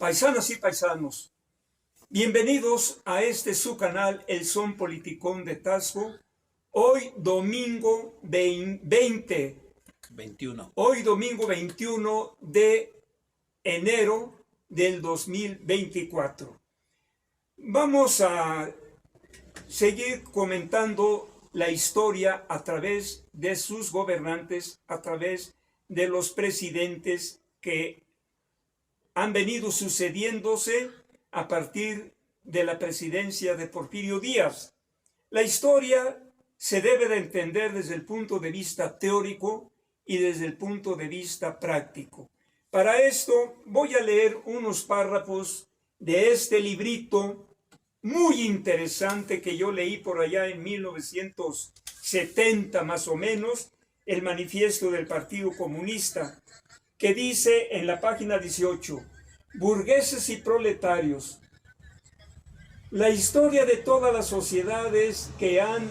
Paisanas y paisanos, bienvenidos a este su canal, El Son Politicón de Tasco. Hoy domingo 21 de enero del 2024. Vamos a seguir comentando la historia a través de sus gobernantes, a través de los presidentes que han venido sucediéndose a partir de la presidencia de Porfirio Díaz. La historia se debe de entender desde el punto de vista teórico y desde el punto de vista práctico. Para esto voy a leer unos párrafos de este librito muy interesante que yo leí por allá en 1970 más o menos, el Manifiesto del Partido Comunista, que dice en la página 18, burgueses y proletarios. La historia de todas las sociedades que han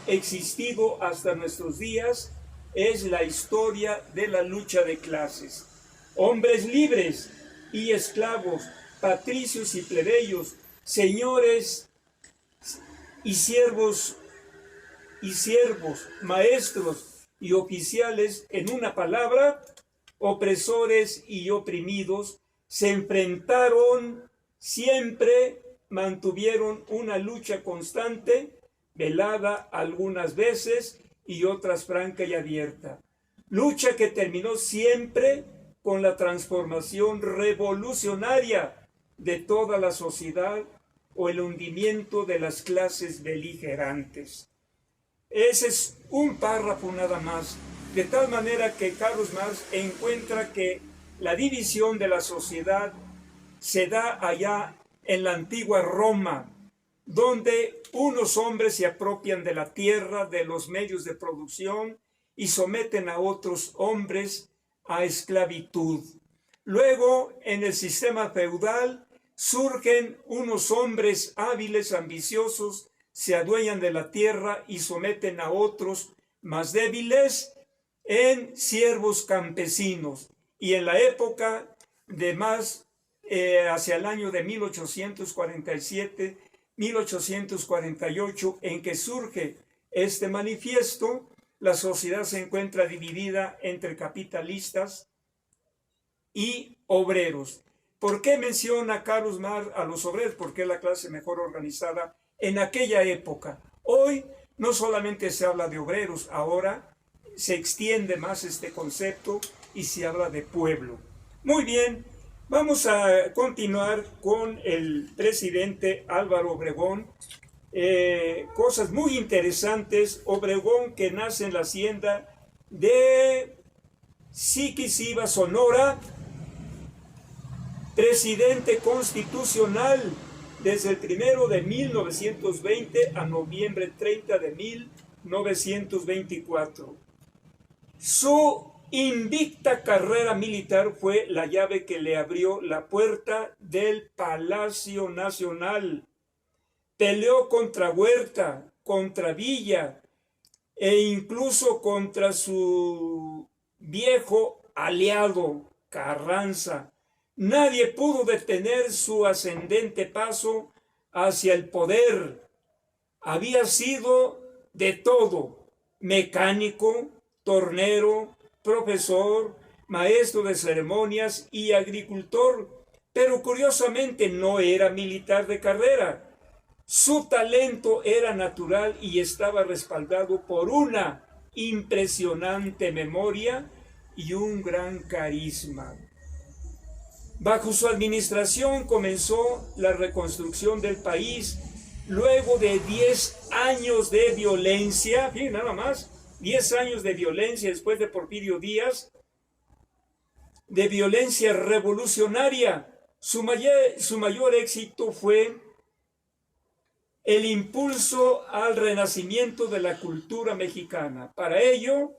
existido hasta nuestros días es la historia de la lucha de clases. Hombres libres y esclavos, patricios y plebeyos, señores y siervos, maestros y oficiales, en una palabra, opresores y oprimidos, se enfrentaron siempre, mantuvieron una lucha constante, velada algunas veces y otras franca y abierta. Lucha que terminó siempre con la transformación revolucionaria de toda la sociedad o el hundimiento de las clases beligerantes. Ese es un párrafo nada más, de tal manera que Carlos Marx encuentra que la división de la sociedad se da allá en la antigua Roma, donde unos hombres se apropian de la tierra, de los medios de producción y someten a otros hombres a esclavitud. Luego, en el sistema feudal, surgen unos hombres hábiles, ambiciosos, se adueñan de la tierra y someten a otros más débiles en siervos campesinos. Y en la época de más, hacia el año de 1847, 1848, en que surge este manifiesto, la sociedad se encuentra dividida entre capitalistas y obreros. ¿Por qué menciona Carlos Marx a los obreros? Porque es la clase mejor organizada en aquella época. Hoy no solamente se habla de obreros, ahora se extiende más este concepto y se habla de pueblo. Muy bien, vamos a continuar con el presidente Álvaro Obregón. Cosas muy interesantes. Obregón, que nace en la hacienda de Siquicíba, Sonora, presidente constitucional desde el 1 de 1920 a noviembre 30 de 1924. Su invicta carrera militar fue la llave que le abrió la puerta del Palacio Nacional. Peleó contra Huerta, contra Villa e incluso contra su viejo aliado Carranza. Nadie pudo detener su ascendente paso hacia el poder. Había sido de todo: mecánico, tornero, profesor, maestro de ceremonias y agricultor, pero curiosamente no era militar de carrera. Su talento era natural y estaba respaldado por una impresionante memoria y un gran carisma. Bajo su administración comenzó la reconstrucción del país luego de 10 años de violencia. Fíjense nada más, 10 años de violencia después de Porfirio Díaz, de violencia revolucionaria. Su mayor éxito fue el impulso al renacimiento de la cultura mexicana. Para ello,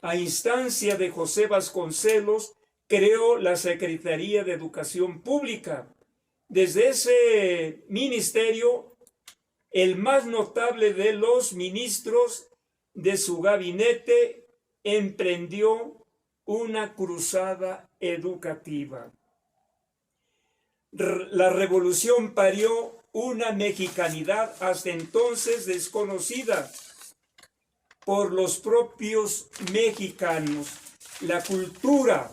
a instancia de José Vasconcelos, creó la Secretaría de Educación Pública. Desde ese ministerio, el más notable de los ministros de su gabinete emprendió una cruzada educativa. La revolución parió una mexicanidad hasta entonces desconocida por los propios mexicanos. La cultura,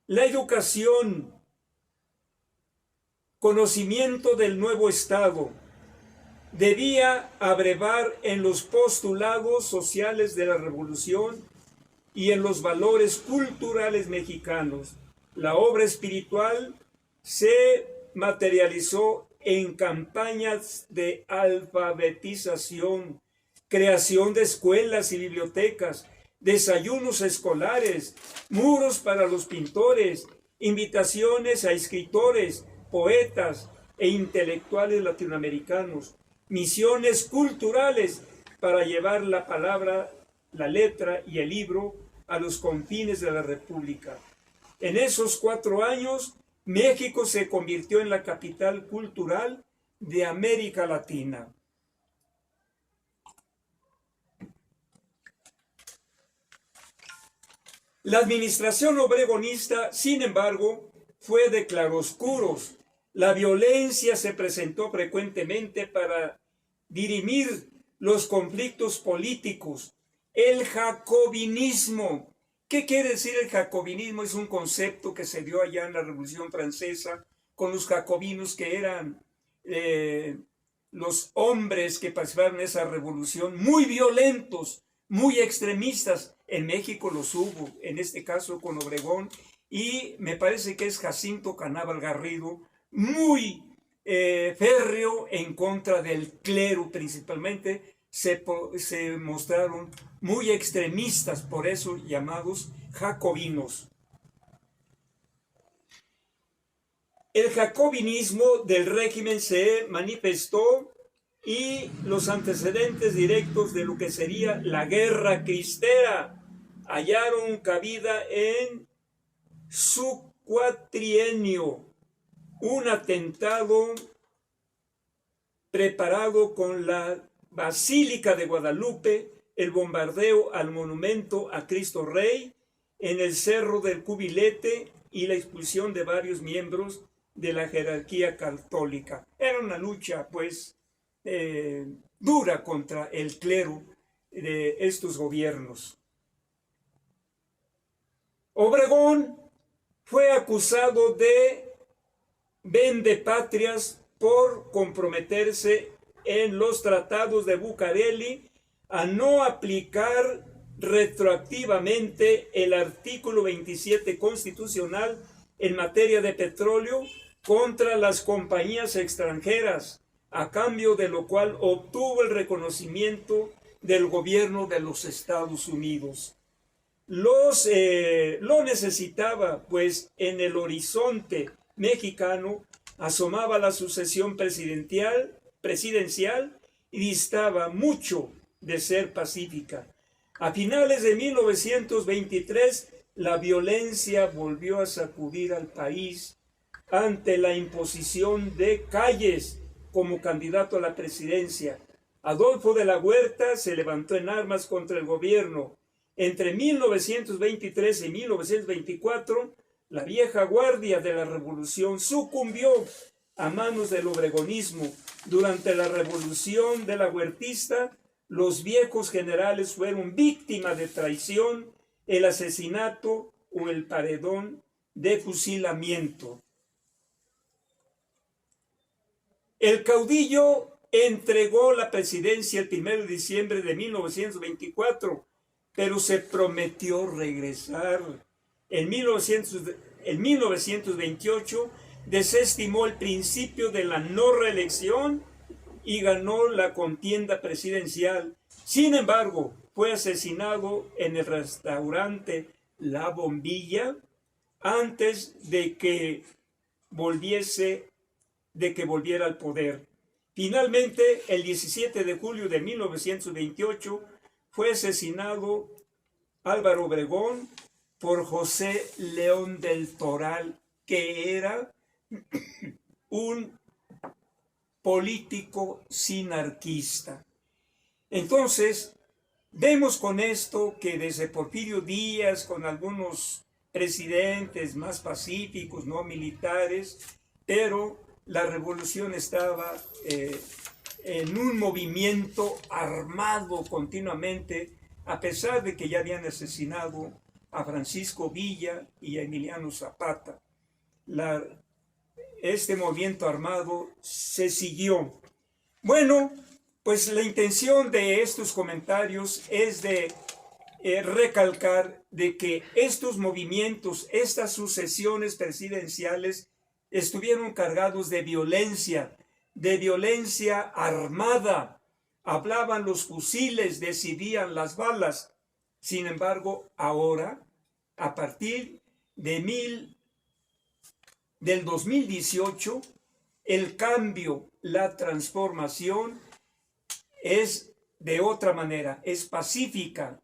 la educación, conocimiento del nuevo Estado, debía abrevar en los postulados sociales de la revolución y en los valores culturales mexicanos. La obra espiritual se materializó en campañas de alfabetización, creación de escuelas y bibliotecas, desayunos escolares, muros para los pintores, invitaciones a escritores, poetas e intelectuales latinoamericanos, misiones culturales para llevar la palabra, la letra y el libro a los confines de la República. En esos 4 años, México se convirtió en la capital cultural de América Latina. La administración obregonista, sin embargo, fue de claroscuros. La violencia se presentó frecuentemente para dirimir los conflictos políticos. El jacobinismo. ¿Qué quiere decir el jacobinismo? Es un concepto que se dio allá en la Revolución Francesa con los jacobinos, que eran los hombres que participaron en esa revolución, muy violentos, muy extremistas. En México los hubo, en este caso con Obregón, y me parece que es Jacinto Canábal Garrido, muy férreo en contra del clero principalmente. Se mostraron muy extremistas, por eso llamados jacobinos. El jacobinismo del régimen se manifestó y los antecedentes directos de lo que sería la guerra cristera hallaron cabida en su cuatrienio, un atentado preparado con la Basílica de Guadalupe, el bombardeo al monumento a Cristo Rey en el Cerro del Cubilete y la expulsión de varios miembros de la jerarquía católica. Era una lucha, pues, dura contra el clero de estos gobiernos. Obregón fue acusado de vendepatrias por comprometerse en los tratados de Bucareli a no aplicar retroactivamente el artículo 27 constitucional en materia de petróleo contra las compañías extranjeras, a cambio de lo cual obtuvo el reconocimiento del gobierno de los Estados Unidos. Lo necesitaba, pues en el horizonte mexicano asomaba la sucesión presidencial y distaba mucho de ser pacífica. A finales de 1923, la violencia volvió a sacudir al país ante la imposición de Calles como candidato a la presidencia. Adolfo de la Huerta se levantó en armas contra el gobierno. Entre 1923 y 1924, la vieja guardia de la revolución sucumbió a manos del obregonismo. Durante la revolución de la Huertista, los viejos generales fueron víctimas de traición, el asesinato o el paredón de fusilamiento. El caudillo entregó la presidencia el 1 de diciembre de 1924, pero se prometió regresar. En 1928 desestimó el principio de la no reelección y ganó la contienda presidencial. Sin embargo, fue asesinado en el restaurante La Bombilla antes de que volviera al poder. Finalmente, el 17 de julio de 1928, fue asesinado Álvaro Obregón por José León del Toral, que era un político sinarquista. Entonces, vemos con esto que desde Porfirio Díaz, con algunos presidentes más pacíficos, no militares, pero la revolución estaba en un movimiento armado continuamente, a pesar de que ya habían asesinado a Francisco Villa y a Emiliano Zapata. Este movimiento armado se siguió. Bueno, pues la intención de estos comentarios es de recalcar de que estos movimientos, estas sucesiones presidenciales, estuvieron cargados de violencia armada. Hablaban los fusiles, decidían las balas. Sin embargo, ahora, a partir del 2018, el cambio, la transformación es de otra manera, es pacífica.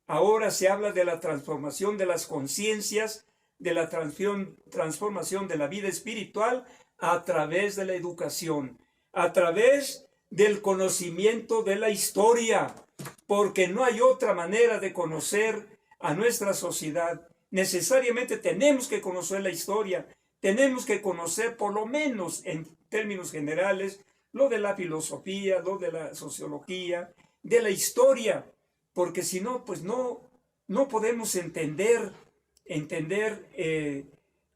Ahora se habla de la transformación de las conciencias, de la transformación de la vida espiritual a través de la educación, a través del conocimiento de la historia, porque no hay otra manera de conocer a nuestra sociedad. Necesariamente tenemos que conocer la historia, tenemos que conocer, por lo menos en términos generales, lo de la filosofía, lo de la sociología, de la historia, porque si no, pues no podemos entender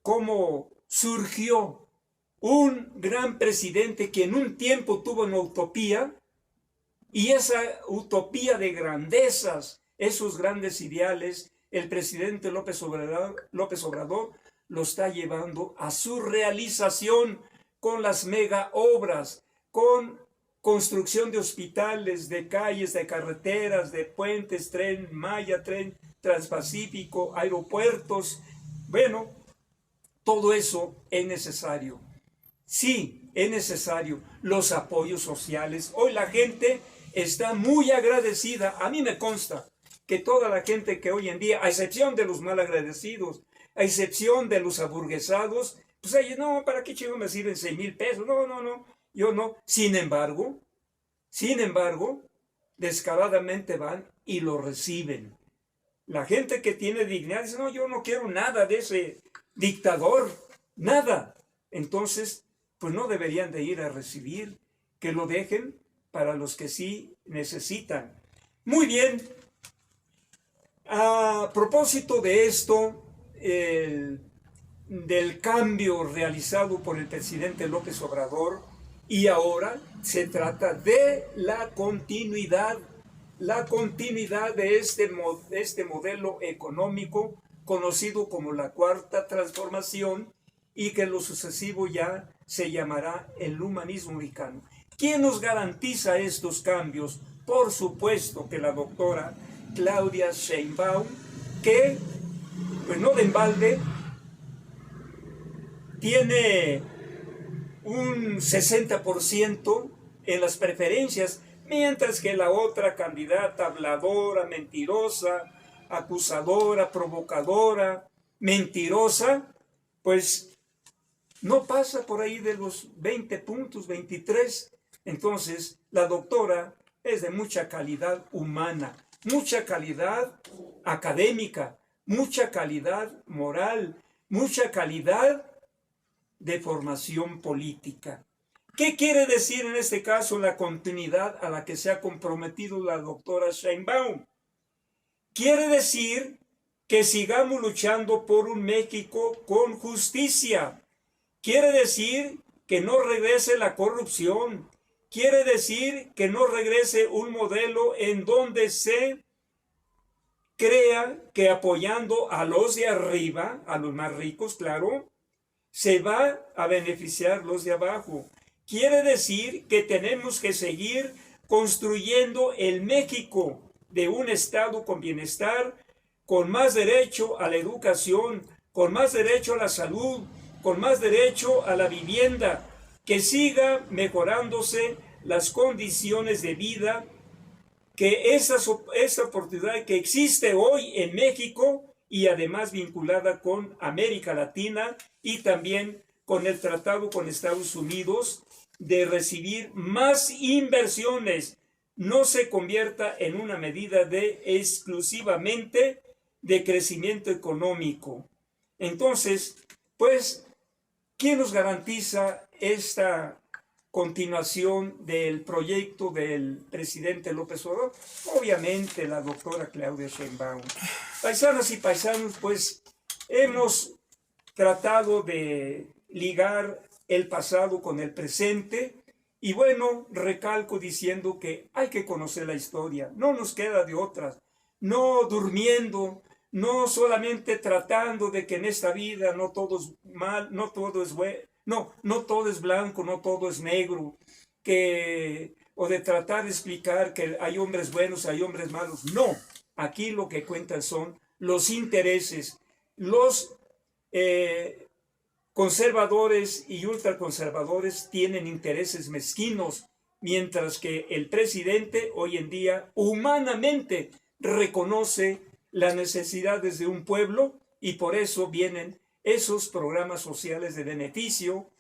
cómo surgió un gran presidente que en un tiempo tuvo una utopía, y esa utopía de grandezas, esos grandes ideales, el presidente López Obrador lo está llevando a su realización con las mega obras, con construcción de hospitales, de calles, de carreteras, de puentes, tren Maya, tren Transpacífico, aeropuertos. Bueno, todo eso es necesario. Sí, es necesario. Los apoyos sociales. Hoy la gente está muy agradecida. A mí me consta que toda la gente que hoy en día, a excepción de los mal agradecidos, a excepción de los aburguesados, pues ellos, no, ¿para qué chingo me sirven 6,000 pesos? No, yo no. Sin embargo, descaradamente van y lo reciben. La gente que tiene dignidad dice, no, yo no quiero nada de ese dictador, nada. Entonces, pues no deberían de ir a recibir, que lo dejen para los que sí necesitan. Muy bien, a propósito de esto, del cambio realizado por el presidente López Obrador, y ahora se trata de la continuidad de este modelo económico conocido como la Cuarta Transformación, y que en lo sucesivo ya se llamará el humanismo mexicano. ¿Quién nos garantiza estos cambios? Por supuesto que la doctora Claudia Sheinbaum, que, pues no de embalde, tiene un 60% en las preferencias, mientras que la otra candidata habladora, mentirosa, acusadora, provocadora, mentirosa, pues no pasa por ahí de los 20 puntos, 23. Entonces, la doctora es de mucha calidad humana, mucha calidad académica, mucha calidad moral, mucha calidad de formación política. ¿Qué quiere decir en este caso la continuidad a la que se ha comprometido la doctora Sheinbaum? Quiere decir que sigamos luchando por un México con justicia. Quiere decir que no regrese la corrupción. Quiere decir que no regrese un modelo en donde se crea que apoyando a los de arriba, a los más ricos, claro, se va a beneficiar los de abajo. Quiere decir que tenemos que seguir construyendo el México de un Estado con bienestar, con más derecho a la educación, con más derecho a la salud, con más derecho a la vivienda, que siga mejorándose las condiciones de vida, que esa oportunidad que existe hoy en México y además vinculada con América Latina y también con el tratado con Estados Unidos de recibir más inversiones, no se convierta en una medida de exclusivamente de crecimiento económico. Entonces, pues, ¿quién nos garantiza esta continuación del proyecto del presidente López Obrador? Obviamente la doctora Claudia Sheinbaum. Paisanas y paisanos, pues hemos tratado de ligar el pasado con el presente y bueno, recalco diciendo que hay que conocer la historia, no nos queda de otra, no durmiendo, no solamente tratando de que en esta vida no todo es mal, no todo es bueno, no todo es blanco, no todo es negro, o de tratar de explicar que hay hombres buenos, hay hombres malos. No, aquí lo que cuentan son los intereses, los conservadores y ultraconservadores tienen intereses mezquinos, mientras que el presidente hoy en día humanamente reconoce las necesidades de un pueblo y por eso vienen esos programas sociales de beneficio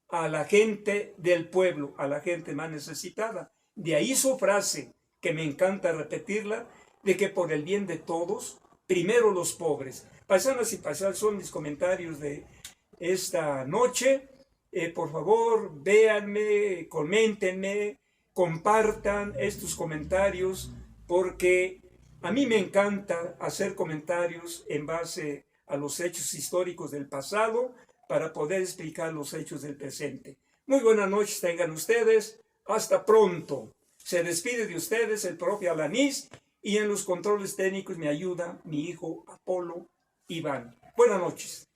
a la gente del pueblo, a la gente más necesitada. De ahí su frase, que me encanta repetirla, de que por el bien de todos, primero los pobres. Paisanas y paisanos, son mis comentarios de esta noche. Por favor, véanme, coméntenme, compartan estos comentarios, porque a mí me encanta hacer comentarios en base a los hechos históricos del pasado para poder explicar los hechos del presente. Muy buenas noches tengan ustedes. Hasta pronto. Se despide de ustedes el propio Alanís y en los controles técnicos me ayuda mi hijo Apolo Iván. Buenas noches.